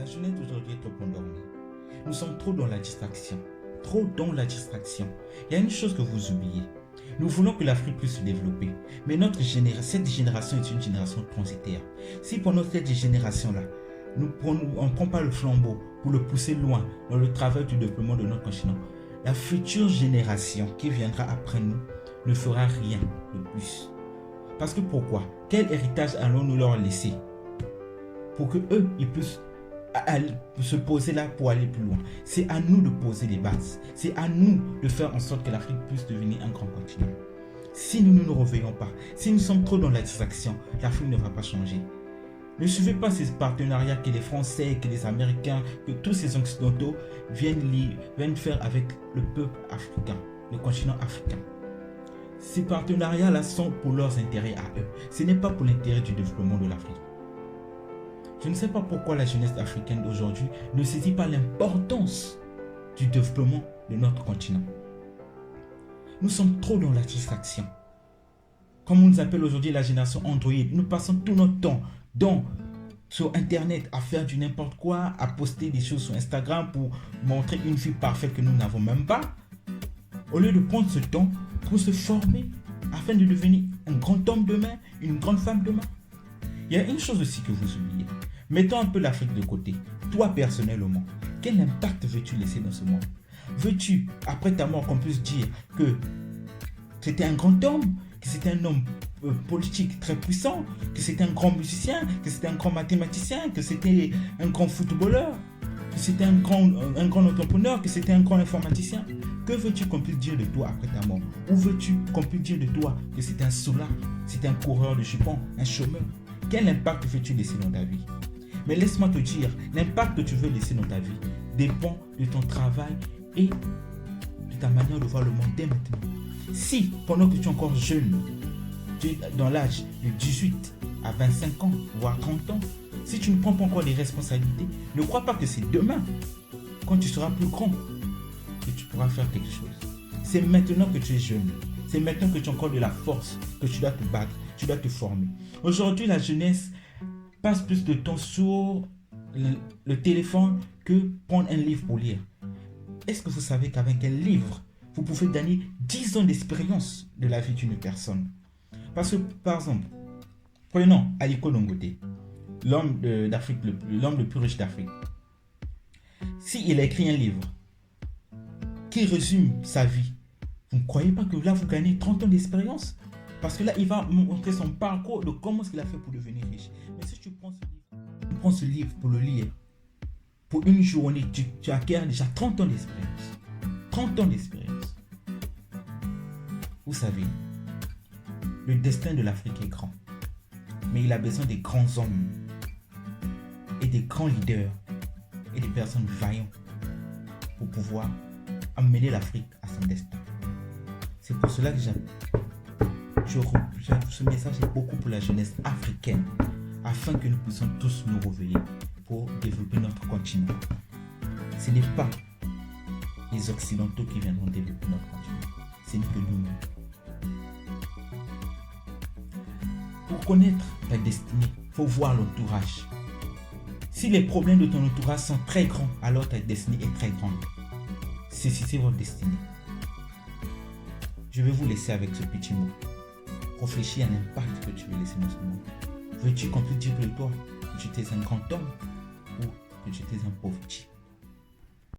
La jeunesse d'aujourd'hui est trop endormie. Nous sommes trop dans la distraction. Trop dans la distraction. Il y a une chose que vous oubliez. Nous voulons que l'Afrique puisse se développer. Mais cette génération est une génération transitaire. Si pendant cette génération-là, on ne prend pas le flambeau pour le pousser loin dans le travail du développement de notre continent, la future génération qui viendra après nous ne fera rien de plus. Parce que pourquoi? Quel héritage allons-nous leur laisser? Pour que eux, ils puissent se poser là pour aller plus loin. C'est à nous de poser les bases. C'est à nous de faire en sorte que l'Afrique puisse devenir un grand continent. Si nous ne nous réveillons pas, si nous sommes trop dans la distraction, l'Afrique ne va pas changer. Ne suivez pas ces partenariats que les Français, que les Américains, que tous ces Occidentaux viennent faire avec le peuple africain, le continent africain. Ces partenariats-là sont pour leurs intérêts à eux. Ce n'est pas pour l'intérêt du développement de l'Afrique. Je ne sais pas pourquoi la jeunesse africaine d'aujourd'hui ne saisit pas l'importance du développement de notre continent. Nous sommes trop dans la distraction. Comme on nous appelle aujourd'hui la génération Android, nous passons tout notre temps sur Internet à faire du n'importe quoi, à poster des choses sur Instagram pour montrer une vie parfaite que nous n'avons même pas. Au lieu de prendre ce temps pour se former afin de devenir un grand homme demain, une grande femme demain. Il y a une chose aussi que vous oubliez. Mettons un peu l'Afrique de côté. Toi personnellement, quel impact veux-tu laisser dans ce monde? Veux-tu, après ta mort, qu'on puisse dire que c'était un grand homme, que c'était un homme politique très puissant, que c'était un grand musicien, que c'était un grand mathématicien, que c'était un grand footballeur, que c'était un grand entrepreneur, que c'était un grand informaticien? Que veux-tu qu'on puisse dire de toi après ta mort? Ou veux-tu qu'on puisse dire de toi que c'était un soulard, c'était un coureur de jupons, un chômeur? Quel impact veux-tu laisser dans ta vie? Mais laisse-moi te dire, l'impact que tu veux laisser dans ta vie dépend de ton travail et de ta manière de voir le monde dès maintenant. Si, pendant que tu es encore jeune, tu es dans l'âge de 18 à 25 ans, voire 30 ans, si tu ne prends pas encore les responsabilités, ne crois pas que c'est demain, quand tu seras plus grand, que tu pourras faire quelque chose. C'est maintenant que tu es jeune. C'est maintenant que tu as encore de la force, que tu dois te battre, tu dois te former. Aujourd'hui, la jeunesse passe plus de temps sur le téléphone que prendre un livre pour lire. Est-ce que vous savez qu'avec un livre, vous pouvez gagner 10 ans d'expérience de la vie d'une personne? Parce que, par exemple, prenons Aliko Dangote, l'homme le plus riche d'Afrique. S'il a écrit un livre qui résume sa vie, vous ne croyez pas que là, vous gagnez 30 ans d'expérience? Parce que là, il va montrer son parcours de comment il a fait pour devenir riche. Mais si tu prends ce livre pour le lire, pour une journée, tu acquiers déjà 30 ans d'expérience. 30 ans d'expérience. Vous savez, le destin de l'Afrique est grand. Mais il a besoin des grands hommes et des grands leaders et des personnes vaillantes pour pouvoir amener l'Afrique à son destin. C'est pour cela que ce message est beaucoup pour la jeunesse africaine, afin que nous puissions tous nous réveiller pour développer notre continent. Ce n'est pas les Occidentaux qui viendront développer notre continent, ce n'est que nous-mêmes. Pour connaître ta destinée, il faut voir l'entourage. Si les problèmes de ton entourage sont très grands, alors ta destinée est très grande. C'est votre destinée. Je vais vous laisser avec ce petit mot. Réfléchis à l'impact que tu veux laisser dans ce monde. Veux-tu qu'on puisse dire de toi que tu étais un grand homme ou que tu étais un pauvre type?